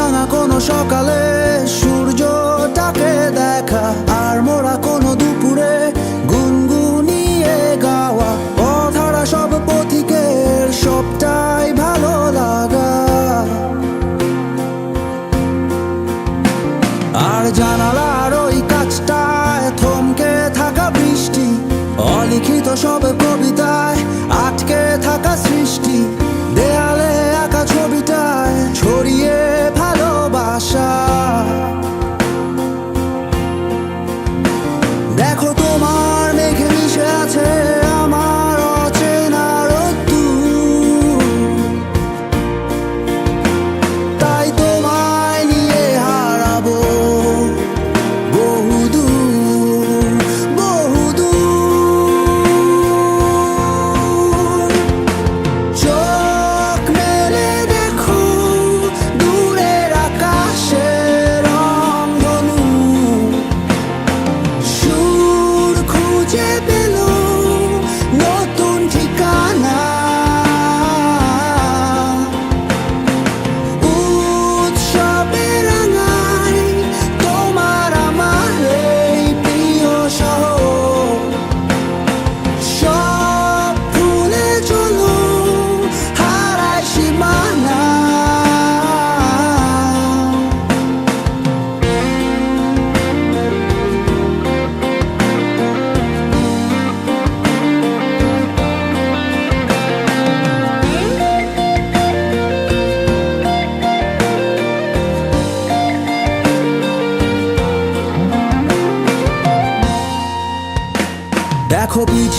ভাঙা কোনো সকালে সূর্যটাকে দেখা, আর মোরা কোনো দুপুরে গুনগুনিয়ে গাওয়া অধরা সব পথিকের সবটাই ভালো লাগা। আর জানালার ওই কাছটায় থমকে থাকা বৃষ্টি, অলিখিত সব কবিতায় আটকে থাকা সৃষ্টি, দেয়ালে আঁকা ছবিটায় ছড়িয়ে ভালোবাসা। দেখো তোমার মেঘে মিশে আছে আমার অচেনা রোদ্দুর, তাই তোমায় নিয়ে হারাবো বহুদূর বহুদূর। চোখ মেলে দেখো দূরের আকাশের রংধনু, সুর খুঁজে পেল নতুন ঠিকানা। উৎসবে রাঙায় তোমার আমার এই প্রিয় শহর, সব ভুলে চলো হারায় সীমানা। দেখো বীজ